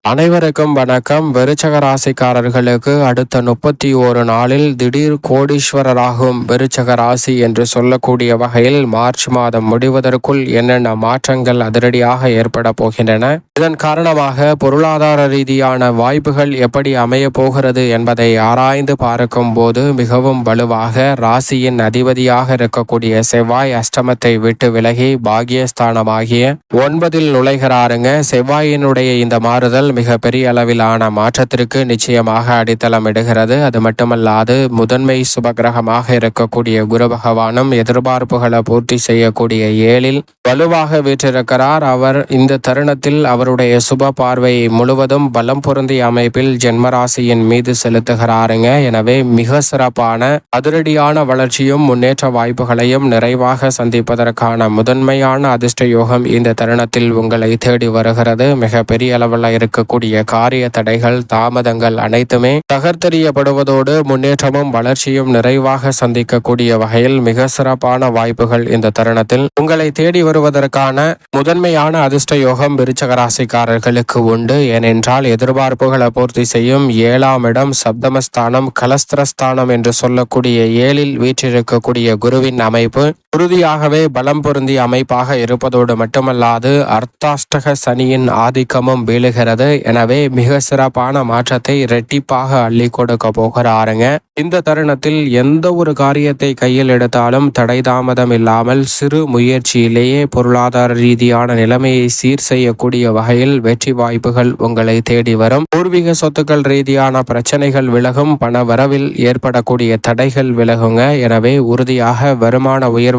அனைவருக்கும் வணக்கம். விருச்சக ராசிக்காரர்களுக்கு அடுத்த 31 நாளில் திடீர் கோடீஸ்வரராகும் விருச்சக ராசி என்று சொல்லக்கூடிய வகையில் மார்ச் மாதம் முடிவதற்குள் என்னென்ன மாற்றங்கள் அதிரடியாக ஏற்பட போகின்றன, இதன் காரணமாக பொருளாதார ரீதியான வாய்ப்புகள் எப்படி அமைய போகிறது என்பதை ஆராய்ந்து பார்க்கும் போது மிகவும் வலுவாக ராசியின் அதிபதியாக இருக்கக்கூடிய செவ்வாய் அஷ்டமத்தை விட்டு விலகி பாகியஸ்தானமாகிய 9இல் நுழைகிறாருங்க. செவ்வாயினுடைய இந்த மாறுதல் மிக பெரிய அளவிலான மாற்றத்திற்கு நிச்சயமாக அடித்தளம் இடுகிறது. அது மட்டுமல்லாது முதன்மை சுபகிரகமாக இருக்கக்கூடிய குரு பகவானும் எதிர்பார்ப்புகளை பூர்த்தி செய்யக்கூடிய 7இல் வலுவாக வீற்றிருக்கிறார். அவர் இந்த தருணத்தில் அவருடைய சுப பார்வையை முழுவதும் பலம் பொருந்திய அமைப்பில் ஜென்மராசியின் மீது செலுத்துகிறாருங்க. எனவே மிக சிறப்பான அதிரடியான வளர்ச்சியும் முன்னேற்ற வாய்ப்புகளையும் நிறைவாக சந்திப்பதற்கான முதன்மையான அதிர்ஷ்ட யோகம் இந்த தருணத்தில் உங்களை தேடி வருகிறது. மிக பெரிய அளவில் இருக்கக்கூடிய காரிய தடைகள், தாமதங்கள் அனைத்துமே தகர்த்தெறியப்படுவதோடு முன்னேற்றமும் வளர்ச்சியும் நிறைவாக சந்திக்கக்கூடிய வகையில் மிக சிறப்பான வாய்ப்புகள் இந்த தருணத்தில் உங்களை தேடி வருவதற்கான முதன்மையான அதிர்ஷ்ட யோகம் விருச்சக ராசிக்காரர்களுக்கு உண்டு. ஏனென்றால் எதிர்பார்ப்புகளை பூர்த்தி செய்யும் 7ஆம் இடம் சப்தமஸ்தானம், கலஸ்திரஸ்தானம் என்று சொல்லக்கூடிய 7இல் வீற்றிருக்கக்கூடிய குருவின் அமைப்பு உறுதியாகவே பலம் பொருந்திய அமைப்பாக இருப்பதோடு மட்டுமல்லாது அர்த்தாஷ்டக சனியின் ஆதிக்கமும் வீழுகிறது. எனவே மிக சிறப்பான மாற்றத்தை இரட்டிப்பாக அள்ளி கொடுக்க போகிறாருங்க. இந்த தருணத்தில் எந்த ஒரு காரியத்தை கையில் எடுத்தாலும் தடை தாமதம் இல்லாமல் சிறு முயற்சியிலேயே பொருளாதார ரீதியான நிலைமையை சீர் செய்யக்கூடிய வகையில் வெற்றி வாய்ப்புகள் உங்களை தேடி வரும். பூர்வீக சொத்துக்கள் ரீதியான பிரச்சனைகள் விலகும். பண வரவில் ஏற்படக்கூடிய தடைகள் விலகுங்க. எனவே உறுதியாக வருமான உயர்வுக்கான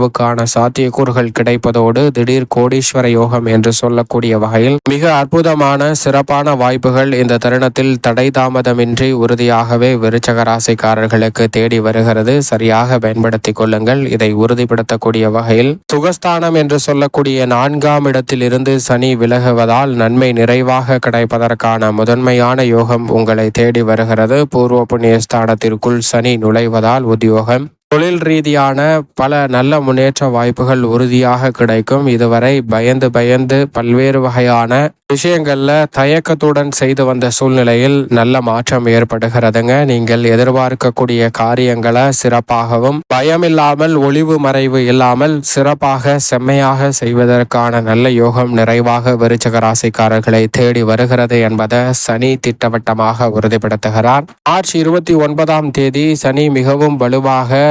சாத்தியக்கூறுகள் கிடைப்பதோடு திடீர் கோடீஸ்வர யோகம் என்று சொல்லக்கூடிய வகையில் மிக அற்புதமான சிறப்பான வாய்ப்புகள் இந்த தருணத்தில் தடை தாமதமின்றி உறுதியாகவே விருச்சக ராசிக்காரர்களுக்கு தேடி வருகிறது. சரியாக பயன்படுத்திக் கொள்ளுங்கள். இதை உறுதிப்படுத்தக்கூடிய வகையில் சுகஸ்தானம் என்று சொல்லக்கூடிய 4ஆம் இடத்தில் இருந்து சனி விலகுவதால் நன்மை நிறைவாக கிடைப்பதற்கான முதன்மையான யோகம் உங்களை தேடி வருகிறது. பூர்வ புண்ணிய ஸ்தானத்திற்குள் சனி நுழைவதால் உத்தியோகம், தொழில் ரீதியான பல நல்ல முன்னேற்ற வாய்ப்புகள் உறுதியாக கிடைக்கும். இதுவரை பயந்து பல்வேறு வகையான விஷயங்கள்ல தயக்கத்துடன் செய்து வந்த சூழ்நிலையில் நல்ல மாற்றம் ஏற்படுகிறதுங்க. நீங்கள் எதிர்பார்க்கக்கூடிய காரியங்களை சிறப்பாகவும் பயமில்லாமல் ஒளிவு மறைவு இல்லாமல் சிறப்பாக செம்மையாக செய்வதற்கான நல்ல யோகம் நிறைவாக விருச்சக ராசிக்காரர்களை தேடி வருகிறது என்பதை சனி திட்டவட்டமாக உறுதிப்படுத்துகிறார். மார்ச் 29ஆம் தேதி சனி மிகவும் வலுவாக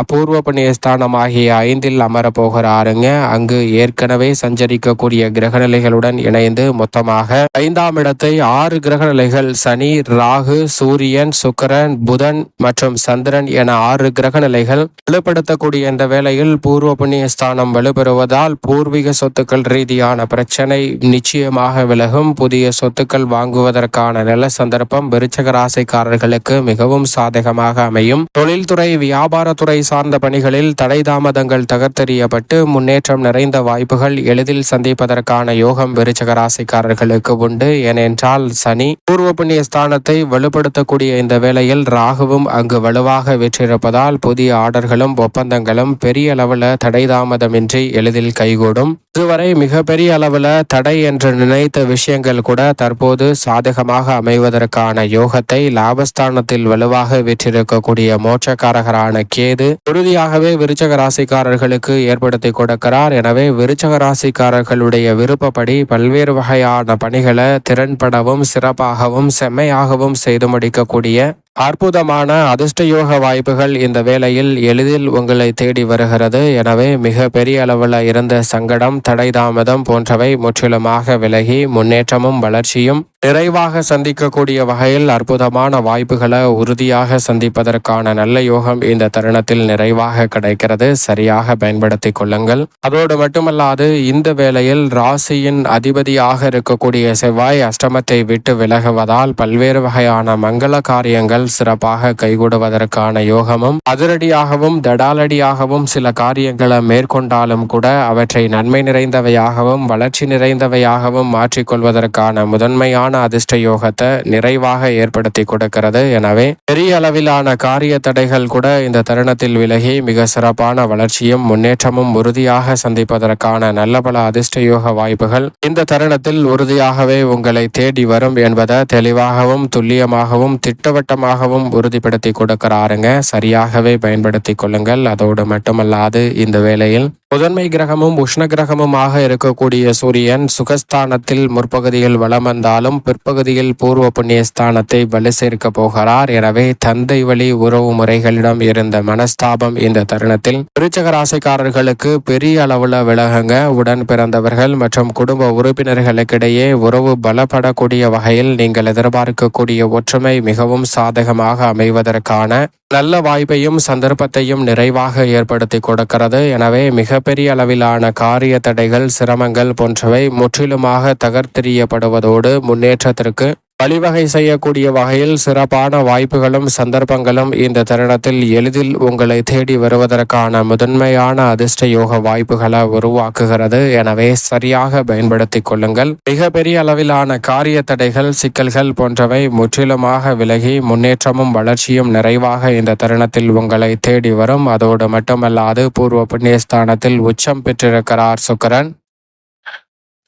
பூர்வ புண்ணிய ஸ்தானமாகிய 5இல் அமரப்போகிறாருங்க. அங்கு ஏற்கனவே சஞ்சரிக்கக்கூடிய கிரகநிலைகளுடன் இணைந்து மொத்தமாக 5ஆம் இடத்தை 6 கிரகநிலைகள் சனி, ராகு, சூரியன், சுக்கிரன், புதன் மற்றும் சந்திரன் என 6 கிரகநிலைகள் வலுப்படுத்தக்கூடிய இந்த வேளையில் பூர்வ புண்ணிய ஸ்தானம் வலுப்பெறுவதால் பூர்வீக சொத்துக்கள் ரீதியான பிரச்சனை நிச்சயமாக விலகும். புதிய சொத்துக்கள் வாங்குவதற்கான நல்ல சந்தர்ப்பம் விருச்சக ராசிக்காரர்களுக்கு மிகவும் சாதகமாக அமையும். தொழில்துறை, வியாபாரத்துறை சார்ந்த பணிகளில் தடை தாமதங்கள் தகர்த்தெறியப்பட்டு முன்னேற்றம் நிறைந்த வாய்ப்புகள் எளிதில் சந்திப்பதற்கான யோகம் விருச்சக ராசிக்காரர்களுக்கு உண்டு. ஏனென்றால் சனி பூர்வ புண்ணிய ஸ்தானத்தை வலுப்படுத்தக்கூடிய இந்த வேளையில் ராகுவும் அங்கு வலுவாக வீற்றிருப்பதால் புதிய ஆர்டர்களும் ஒப்பந்தங்களும் பெரிய அளவில் தடை தாமதமின்றி எளிதில் கைகூடும். இதுவரை மிகப்பெரிய அளவில் தடை என்று நினைத்த விஷயங்கள் கூட தற்போது சாதகமாக அமைவதற்கான யோகத்தை லாபஸ்தானத்தில் வலுவாக வீற்றிருக்கக்கூடிய மோட்சக்காரகரான கேது உறுதியாகவே விருச்சக ராசிக்காரர்களுக்கு ஏற்படுத்தி கொடுக்கிறார். எனவே விருச்சக ராசிக்காரர்களுடைய விருப்பப்படி பல்வேறு வகையான பணிகளை திறன்படவும் சிறப்பாகவும் செம்மையாகவும் செய்து முடிக்கக்கூடிய அற்புதமான அதிர்ஷ்டயோக வாய்ப்புகள் இந்த வேளையில் எளிதில் உங்களை தேடி வருகிறது. எனவே மிக பெரிய அளவில் இருந்த சங்கடம், தடை தாமதம் போன்றவை முற்றிலுமாக விலகி முன்னேற்றமும் வளர்ச்சியும் நிறைவாக சந்திக்கக்கூடிய வகையில் அற்புதமான வாய்ப்புகளை உறுதியாக சந்திப்பதற்கான நல்ல யோகம் இந்த தருணத்தில் நிறைவாக கிடைக்கிறது. சரியாக பயன்படுத்திக் கொள்ளுங்கள். அதோடு மட்டுமல்லாது இந்த வேளையில் ராசியின் அதிபதியாக இருக்கக்கூடிய செவ்வாய் அஷ்டமத்தை விட்டு விலகுவதால் பல்வேறு வகையான மங்கள காரியங்கள் காரியங்கள் சிறப்பாக கைகூடுவதற்கான யோகமும், அதிரடியாகவும் தடாலடியாகவும் சில காரியங்களை மேற்கொண்டாலும் கூட அவற்றை நன்மை நிறைந்தவையாகவும் வளர்ச்சி நிறைந்தவையாகவும் மாற்றிக்கொள்வதற்கான முதன்மையான அதிர்ஷ்ட யோகத்தை நிறைவாக ஏற்படுத்தி கொடுக்கிறது. எனவே பெரிய அளவிலான காரிய தடைகள் கூட இந்த தருணத்தில் விலகி மிக சிறப்பான வளர்ச்சியும் முன்னேற்றமும் உறுதியாக சந்திப்பதற்கான நல்ல பல அதிர்ஷ்ட யோக வாய்ப்புகள் இந்த தருணத்தில் உறுதியாகவே உங்களை தேடி வரும் என்பதை தெளிவாகவும் துல்லியமாகவும் திட்டவட்டமாகவும் உறுதிப்படுத்தி கொடுக்கிறாருங்க. சரியாகவே பயன்படுத்தி கொள்ளுங்கள். அதோடு மட்டுமல்லாது இந்த வேளையில் முதன்மை கிரகமும் உஷ்ண கிரகமுமாக இருக்கக்கூடிய சூரியன் சுகஸ்தானத்தில் முற்பகுதியில் வலம் வந்தாலும் பிற்பகுதியில் பூர்வ புண்ணிய ஸ்தானத்தை வலு சேர்க்க போகிறார். எனவே தந்தை வழி உறவு முறைகளிடம் இருந்த மனஸ்தாபம் இந்த தருணத்தில் விருச்சிக ராசிக்காரர்களுக்கு பெரிய அளவுல விலகுங்க. உடன் பிறந்தவர்கள் மற்றும் குடும்ப உறுப்பினர்களுக்கிடையே உறவு பலப்படக்கூடிய வகையில் நீங்கள் எதிர்பார்க்கக்கூடிய ஒற்றுமை மிகவும் சாதகமாக அமைவதற்கான நல்ல வாய்ப்பையும் சந்தர்ப்பத்தையும் நிறைவாக ஏற்படுத்தி கொடுக்கிறது. எனவே மிகப்பெரிய அளவிலான காரிய தடைகள், சிரமங்கள் போன்றவை முற்றிலுமாக தகர்த்தெறியப்படுவதோடு முன்னேற்றத்திற்கு வழிவகை செய்யக்கூடிய வகையில் சிறப்பான வாய்ப்புகளும் சந்தர்ப்பங்களும் இந்த தருணத்தில் எளிதில் உங்களை தேடி வருவதற்கான முதன்மையான அதிர்ஷ்ட யோக வாய்ப்புகளை உருவாக்குகிறது. எனவே சரியாக பயன்படுத்தி கொள்ளுங்கள். மிகப்பெரிய அளவிலான காரிய தடைகள், சிக்கல்கள் போன்றவை முற்றிலுமாக விலகி முன்னேற்றமும் வளர்ச்சியும் நிறைவாக இந்த தருணத்தில் உங்களை தேடி வரும். அதோடு மட்டுமல்லாது பூர்வ புண்ணியஸ்தானத்தில் உச்சம் பெற்றிருக்கிறார் சுக்கிரன்.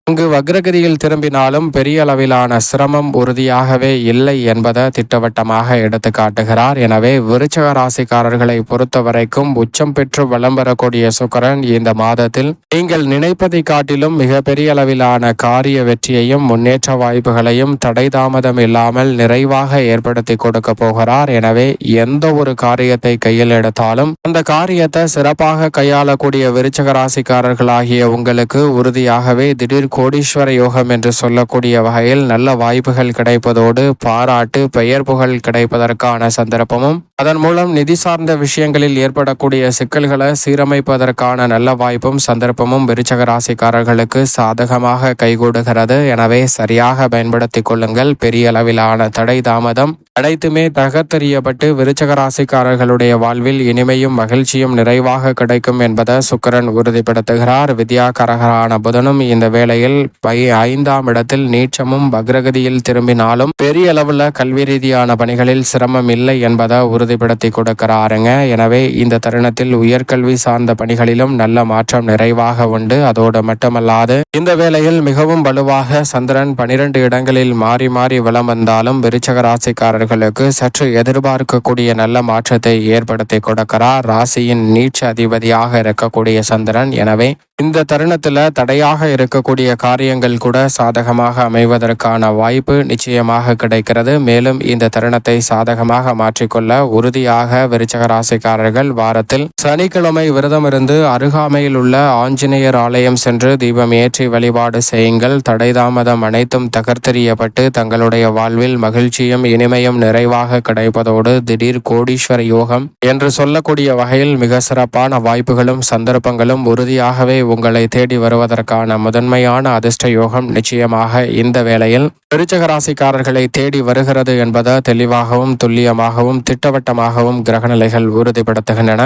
அங்கு வக்ரகதியில் திரும்பினாலும் பெரிய அளவிலான சிரமம் உறுதியாகவே இல்லை என்பதை திட்டவட்டமாக எடுத்து காட்டுகிறார். எனவே விருச்சிக ராசிக்காரர்களை பொறுத்த வரைக்கும் உச்சம் பெற்று வலம் வரக்கூடிய சுக்கிரன் இந்த மாதத்தில் நீங்கள் நினைப்பதை காட்டிலும் மிகப்பெரிய அளவிலான காரிய வெற்றியையும் முன்னேற்ற வாய்ப்புகளையும் தடை தாமதம் இல்லாமல் நிறைவாக ஏற்படுத்தி கொடுக்க போகிறார். எனவே எந்த ஒரு காரியத்தை கையில் எடுத்தாலும் அந்த காரியத்தை சிறப்பாக கையாளக்கூடிய விருச்சிக ராசிக்காரர்களாகிய உங்களுக்கு உறுதியாகவே திடீர் கோடீஸ்வர யோகம் என்று சொல்லக்கூடிய வகையில் நல்ல வாய்ப்புகள் கிடைப்பதோடு பாராட்டு, பெயர் புகழ் கிடைப்பதற்கான சந்தர்ப்பமும், அதன் மூலம் நிதி சார்ந்த விஷயங்களில் ஏற்படக்கூடிய சிக்கல்களை சீரமைப்பதற்கான நல்ல வாய்ப்பும் சந்தர்ப்பமும் விருச்சிக ராசிக்காரர்களுக்கு சாதகமாக கைகூடுகிறது. எனவே சரியாக பயன்படுத்தி கொள்ளுங்கள். பெரிய அளவிலான தடை தாமதம் அனைத்துமே தகர்த்தெறியப்பட்டு விருச்சிக ராசிக்காரர்களுடைய வாழ்வில் இனிமையும் மகிழ்ச்சியும் நிறைவாக கிடைக்கும் என்பதை சுக்கிரன் உறுதிப்படுத்துகிறார். வித்யாகாரகரான புதனும் இந்த வேளையில் 5ஆம் இடத்தில் நீச்சமும் வக்ரகதியில் திரும்பினாலும் பெரிய அளவுல கல்வி ரீதியான பணிகளில் சிரமம் இல்லை என்பதை உறுதிப்படுத்தி கொடுக்கிறாருங்க. எனவே இந்த தருணத்தில் உயர்கல்வி சார்ந்த பணிகளிலும் நல்ல மாற்றம் நிறைவாக உண்டு. அதோடு மட்டுமல்லாது இந்த வேளையில் மிகவும் வலுவாக சந்திரன் 12 இடங்களில் மாறி மாறி வலம் வந்தாலும் விருச்சிக ராசிக்காரர்களுக்கு சற்று எதிர்பார்க்கக்கூடிய நல்ல மாற்றத்தை ஏற்படுத்தி கொடுக்கிறார். ராசியின் நீச்ச அதிபதியாக இருக்கக்கூடிய சந்திரன். எனவே இந்த தருணத்துல தடையாக இருக்கக்கூடிய காரியங்கள் கூட சாதகமாக அமைவதற்கான வாய்ப்பு நிச்சயமாக கிடைக்கிறது. மேலும் இந்த தருணத்தை சாதகமாக மாற்றிக்கொள்ள உறுதியாக விருச்சிக ராசிக்காரர்கள் வாரத்தில் சனிக்கிழமை விரதம் இருந்து அருகாமையில் உள்ள ஆஞ்சநேயர் ஆலயம் சென்று தீபம் ஏற்றி வழிபாடு செய்யுங்கள். தடை தாமதம் அனைத்தும் தகர்த்தெறியப்பட்டு தங்களுடைய வாழ்வில் மகிழ்ச்சியும் இனிமையும் நிறைவாக கிடைப்பதோடு திடீர் கோடீஸ்வர யோகம் என்று சொல்லக்கூடிய வகையில் மிக சிறப்பான வாய்ப்புகளும் சந்தர்ப்பங்களும் உறுதியாகவே உங்களை தேடி வருவதற்கான முதன்மையான அதிர்ஷ்ட யோகம் நிச்சயமாக இந்த வேளையில் விருச்சிக ராசிக்காரர்களை தேடி வருகிறது என்பதை தெளிவாகவும் துல்லியமாகவும் திட்டவட்டமாகவும் கிரகநிலைகள் உறுதிப்படுத்துகின்றன.